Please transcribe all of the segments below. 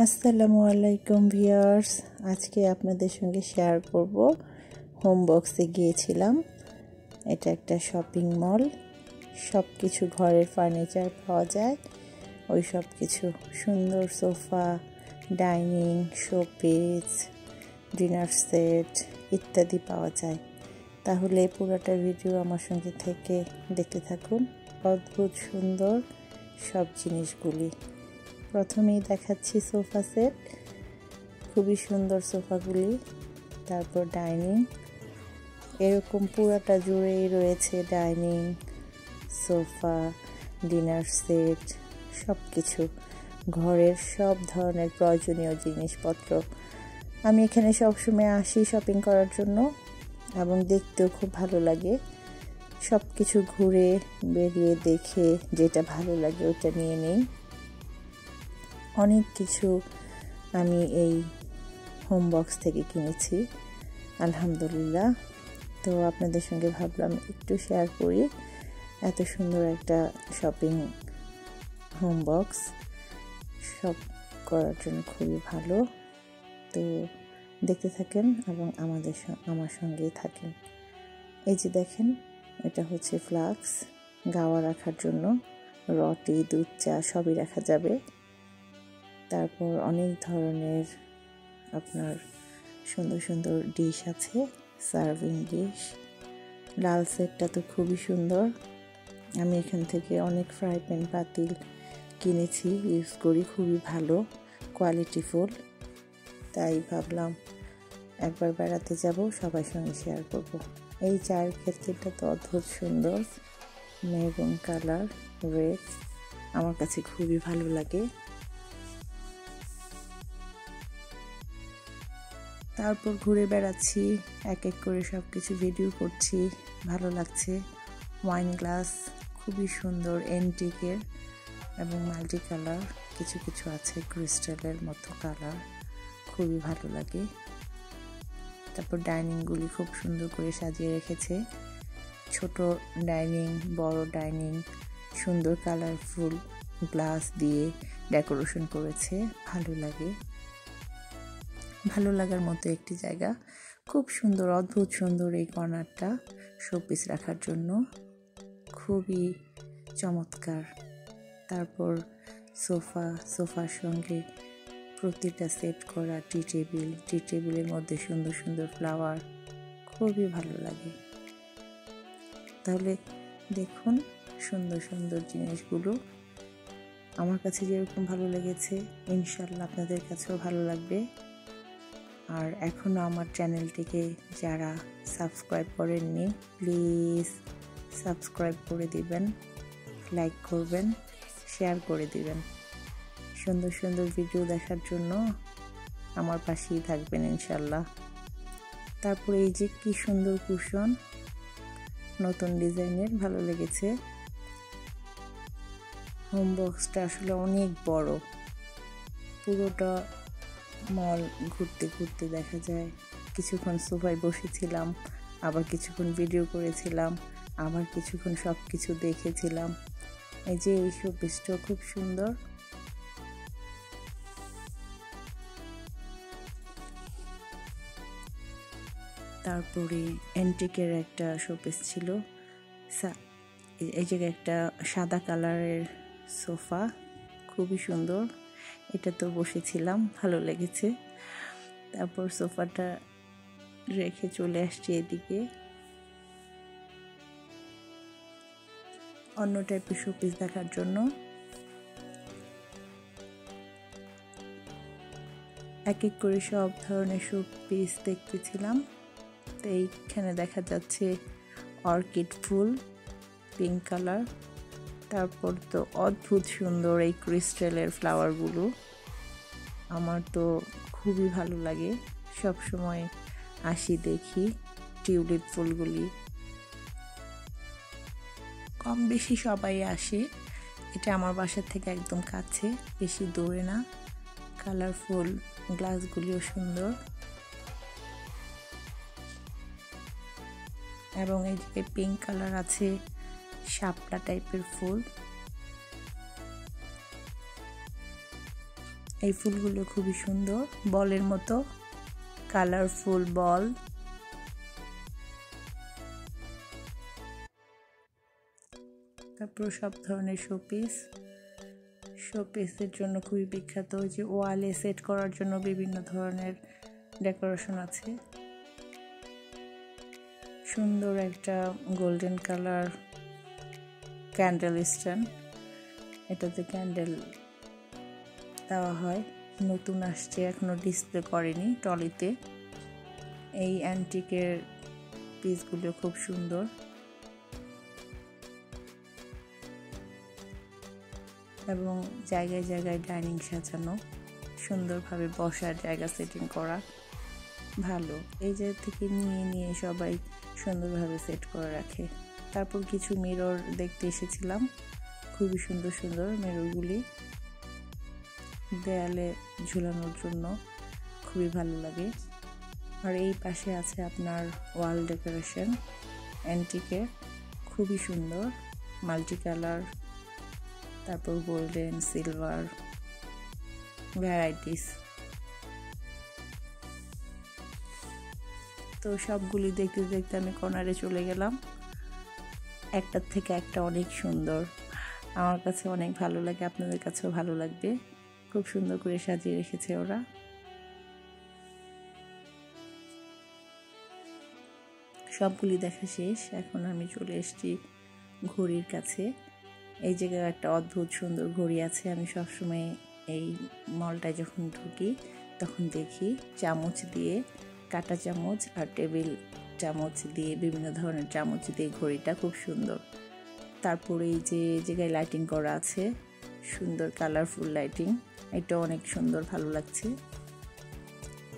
আসসালামু আলাইকুম ভিউয়ার্স, আজকে আপনাদের সঙ্গে শেয়ার করব হোম বক্সে গিয়েছিলাম। এটা একটা শপিং মল, সব কিছু ঘরের ফার্নিচার পাওয়া যায়। ওই সব কিছু সুন্দর sofa, dining, showpiece, dinner set ইত্যাদি পাওয়া যায়। তাহলে পুরোটা ভিডিও আমার সঙ্গে থেকে দেখতে থাকুন। অদ্ভুত সুন্দর সব জিনিসগুলি। প্রথমেই দেখাচ্ছি সোফা সেট, খুবই সুন্দর সোফাগুলি। তারপর ডাইনিং, এরকম পুরাটা জুড়েই রয়েছে ডাইনিং, সোফা, ডিনার সেট, সব কিছু ঘরের সব ধরনের প্রয়োজনীয় জিনিসপত্র। আমি এখানে সবসময় আসি শপিং করার জন্য এবং দেখতেও খুব ভালো লাগে। সব কিছু ঘুরে বেরিয়ে দেখে যেটা ভালো লাগে ওটা নিয়ে নেই। অনেক কিছু আমি এই হোম বক্স থেকে কিনেছি আলহামদুলিল্লাহ। তো আপনাদের সঙ্গে ভাবলাম একটু শেয়ার করি। এত সুন্দর একটা শপিং হোম বক্স, সব করার জন্য খুবই ভালো। তো দেখতে থাকেন এবং আমার সঙ্গেই থাকেন। এই যে দেখেন, এটা হচ্ছে ফ্লাক্স, গাওয়া রাখার জন্য রটি, দুধ, চা সবই রাখা যাবে। তারপর অনেক ধরনের আপনার সুন্দর সুন্দর ডিশ আছে, সার্ভিং ডিশ। লাল সেটটা তো খুবই সুন্দর। আমি এখান থেকে অনেক ফ্রাই প্যান, পাতিল কিনেছি, ইউজ করি, খুবই ভালো কোয়ালিটিফুল। তাই ভাবলাম একবার বেড়াতে যাব, সবার সঙ্গে শেয়ার করব। এই চায়ের ক্ষেত্রটা তো অদ্ভুত সুন্দর, মেরুন কালার, রেড, আমার কাছে খুবই ভালো লাগে। তারপর ঘুরে বেড়াচ্ছি, এক এক করে সব কিছু ভিডিও করছি, ভালো লাগছে। ওয়াইন গ্লাস খুবই সুন্দর, এন্টিকের এবং মাল্টি কালার, কিছু কিছু আছে ক্রিস্টালের মতো কালার, খুবই ভালো লাগে। তারপর ডাইনিংগুলি খুব সুন্দর করে সাজিয়ে রেখেছে, ছোট ডাইনিং, বড় ডাইনিং, সুন্দর কালারফুল গ্লাস দিয়ে ডেকোরেশন করেছে, ভালো লাগে। ভালো লাগার মতো একটি জায়গা, খুব সুন্দর, অদ্ভুত সুন্দর এই কর্নারটা শোপিস রাখার জন্য, খুবই চমৎকার। তারপর সোফার সঙ্গে প্রতিটা সেট করা টি টেবিলের মধ্যে সুন্দর সুন্দর ফ্লাওয়ার, খুবই ভালো লাগে। তাহলে দেখুন সুন্দর সুন্দর জিনিসগুলো, আমার কাছে যেরকম ভালো লেগেছে ইনশাল্লাহ আপনাদের কাছেও ভালো লাগবে। আর এখনও আমার চ্যানেলটিকে যারা সাবস্ক্রাইব করেননি, প্লিজ সাবস্ক্রাইব করে দিবেন, লাইক করবেন, শেয়ার করে দিবেন। সুন্দর সুন্দর ভিডিও দেখার জন্য আমার পাশেই থাকবেন ইনশাল্লাহ। তারপরে এই যে কি সুন্দর কুশন, নতুন ডিজাইনের, ভালো লেগেছে। হোম বক্সটা আসলে অনেক বড়, পুরোটা মল ঘুরতে ঘুরতে দেখা যায়। কিছুক্ষণ সোফায় বসেছিলাম, আবার কিছুক্ষণ ভিডিও করেছিলাম, আবার কিছুক্ষণ সব কিছু দেখেছিলাম। এই যে এই শোপিসটা খুব সুন্দর। তারপরে অ্যান্টিকের একটা শোপিস ছিল, এই জায়গায় একটা সাদা কালারের সোফা, খুবই সুন্দর। এটা তো বসেছিলাম, ভালো লেগেছে। তারপর সোফাটা রেখে চলে আসছি এদিকে, অন্য টাইপের শোপিস দেখার জন্য। এক এক করে সব ধরনের শোপিস দেখতেছিলাম। তো এইখানে দেখা যাচ্ছে অর্কিড ফুল, পিঙ্ক কালার। তারপর তো অদ্ভুত সুন্দর এই ক্রিস্টালের ফ্লাওয়ারগুলো, আমার তো খুবই ভালো লাগে, সব সময় আসি দেখি টিউলিপ ফুলগুলি। কম বেশি সবাই আসে, এটা আমার বাসার থেকে একদম কাছে, বেশি দূরে না। কালারফুল গ্লাসগুলিও সুন্দর, এবং এই যে পিঙ্ক কালার আছে, শাপলা টাইপের ফুল। এই ফুলগুলো খুবই সুন্দর, বলের মতো কালারফুল বল। তারপর সব ধরনের শোপিসের জন্য খুবই বিখ্যাত। যে ওয়ালে সেট করার জন্য বিভিন্ন ধরনের ডেকোরেশন আছে। সুন্দর একটা গোল্ডেন কালার ক্যান্ডেল স্ট্যান্ড, এটাতে ক্যান্ডেল দেওয়া হয়, নতুন আসছে, এখনো ডিসপ্লে করেনি ট্রলিতে। এই অ্যান্টিকের পিসগুলো খুব সুন্দর এবং জায়গায় জায়গায় ডাইনিং সাজানো, সুন্দরভাবে বসার জায়গা সেটিং করা ভালো। এই জায়গা থেকে নিয়ে সবাই সুন্দরভাবে সেট করে রাখে। তারপর কিছু মিরর দেখতে এসেছিলাম, খুবই সুন্দর সুন্দর মিররগুলি দেয়ালে ঝুলানোর জন্য খুবই ভালো লাগে। আর এই পাশে আছে আপনার ওয়াল ডেকোরেশন অ্যান্টিকে, খুবই সুন্দর, মাল্টি কালার, তারপর গোল্ডেন, সিলভার, ভ্যারাইটিস। তো সবগুলি দেখতে দেখতে আমি কর্নারে চলে গেলাম। একটার থেকে একটা অনেক সুন্দর, আমার কাছে অনেক ভালো লাগে, আপনাদের কাছেও ভালো লাগবে। খুব সুন্দর করে সাজিয়ে রেখেছে ওরা। সবগুলি দেখা শেষ, এখন আমি চলে এসেছি ঘড়ির কাছে। এই জায়গায় একটা অদ্ভুত সুন্দর ঘড়ি আছে। আমি সবসময় এই মলটায় যখন ঢুকি তখন দেখি চামচ দিয়ে, কাঁটা চামচ আর টেবিল চামচ দিয়ে, বিভিন্ন ধরনের চামচ দিয়ে ঘড়িটা খুব সুন্দর। তারপরে এই যে জায়গায় লাইটিং করা আছে, সুন্দর কালারফুল লাইটিং, এটা অনেক সুন্দর, ভালো লাগছে।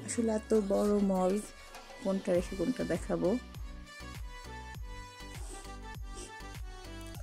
আসলে এত বড় মল, কোনটা রেখে কোনটা দেখাবো।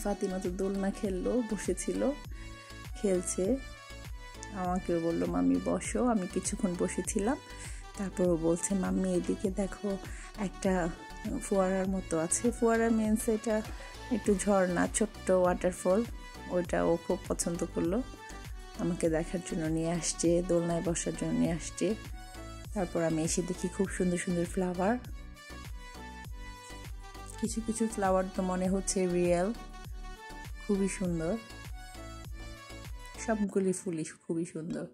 ফাতিমা তো দোলনা খেললো, বসেছিল, খেলছে। আমাকেও বললো মাম্মি বসো, আমি কিছুক্ষণ বসেছিলাম। তারপর বলছে মাম্মি এদিকে দেখো একটা ফোয়ারার মতো আছে। ফোয়ারা মিন্স এটা একটু ঝর্ণা, ছোট্ট ওয়াটারফল, ওইটা ও খুব পছন্দ করলো, আমাকে দেখার জন্য নিয়ে আসছে, দোলনায় বসার জন্য নিয়ে আসছে। তারপর আমি এসে দেখি খুব সুন্দর সুন্দর ফ্লাওয়ার, কিছু কিছু ফ্লাওয়ার তো মনে হচ্ছে রিয়েল, খুবই সুন্দর, সবগুলি ফুলই খুবই সুন্দর।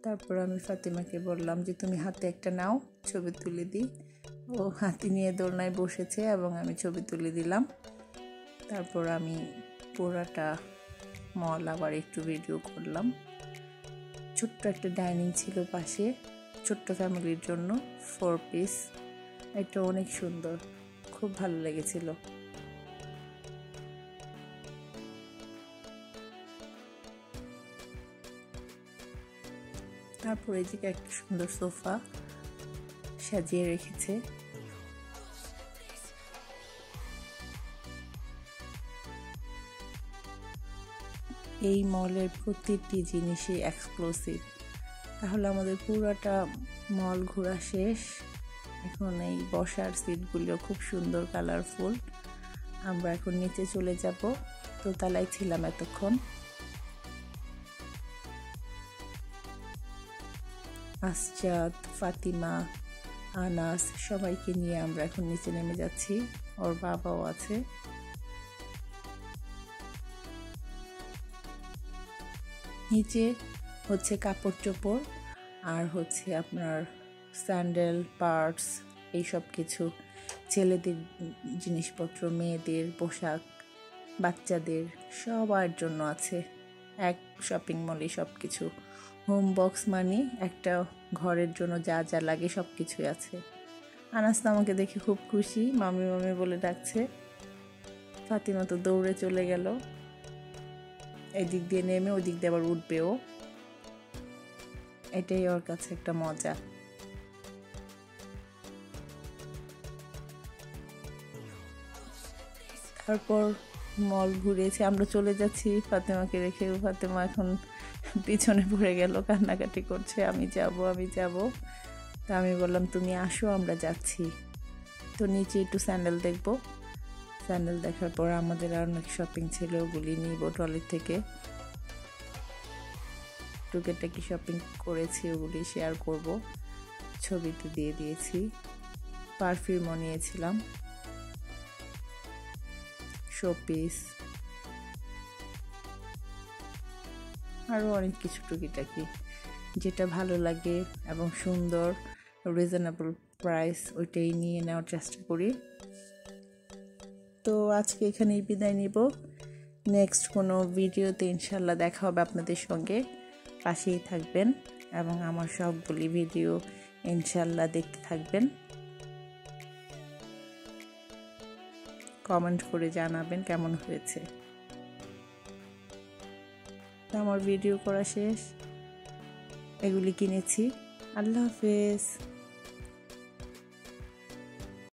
তারপর আমি ফাতিমাকে বললাম যে তুমি হাতে একটা নাও, ছবি তুলে দিই। ও হাতি নিয়ে দোলনায় বসেছে এবং আমি ছবি তুলে দিলাম। তারপর আমি পুরাটা মল আবার একটু ভিডিও করলাম। ছোট্ট একটা ডাইনিং ছিল পাশে, ছোট্ট ফ্যামিলির জন্য 4 পিস, এটা অনেক সুন্দর, খুব ভালো লেগেছিল। তারপর এদিকে একটা সুন্দর সোফা সাজিয়ে রেখেছে। এই মলের প্রতিটি জিনিসই এক্সক্লুসিভ। তাহলে আমাদের পুরোটা মল ঘোরা শেষ। এখন এই বসার সিটগুলো খুব সুন্দর, কালারফুল। আমরা এখন নিচে চলে যাব, দোতলায় ছিলাম এতক্ষণ। আসজাদ, ফাতিমা, আনাস সবাইকে নিয়ে আমরা এখন নিচে নেমে যাচ্ছি, ওর বাবাও আছে। নিচে হচ্ছে কাপড় চোপড় আর হচ্ছে আপনার স্যান্ডেল, পার্টস, এইসব কিছু, ছেলেদের জিনিসপত্র, মেয়েদের পোশাক, বাচ্চাদের সবার জন্য আছে এক শপিং মলে সব কিছু। হোম বক্স মানে একটা ঘরের জন্য যা যা লাগে সব কিছুই আছে। আনাস তো আমাকে দেখে খুব খুশি, মামি মামি বলে ডাকছে। ফাতিমা তো দৌড়ে চলে গেল, এদিক দিয়ে নেমে ওই দিক দিয়ে আবার উঠবেও, এটাই ওর কাছে একটা মজা। তারপর মল ঘুরেছি, আমরা চলে যাচ্ছি ফাতেমাকে রেখে। ফাতেমা এখন পিছনে পড়ে গেল, কান্নাকাটি করছে, আমি যাব আমি যাব। তা আমি বললাম তুমি আসো, আমরা যাচ্ছি। তো নিচে একটু স্যান্ডেল দেখবো, স্যান্ডেল দেখার পর আমাদের আর অনেক শপিং ছিল, ওগুলি নিব ট্রলি থেকে। টুকিটাকি শপিং করেছি ওগুলি শেয়ার করব, ছবিতে দিয়ে দিয়েছি। পারফিউমও নিয়েছিলাম, শোপিস, আরও অনেক কিছু টুকিটাকি যেটা ভালো লাগে এবং সুন্দর, রিজনেবল প্রাইস, ওইটাই নিয়ে নেওয়ার চেষ্টা করি। তো আজকে এখানেই বিদায় নিব। নেক্সট কোনো ভিডিওতে ইনশাল্লাহ দেখা হবে আপনাদের সঙ্গে। পাশেই থাকবেন এবং আমার সবগুলি ভিডিও ইনশাল্লাহ দেখতে থাকবেন। কমেন্ট করে জানাবেন কেমন হয়েছে। আমার ভিডিও করা শেষ, এগুলি কিনেছি। আল্লাহ হাফেজ।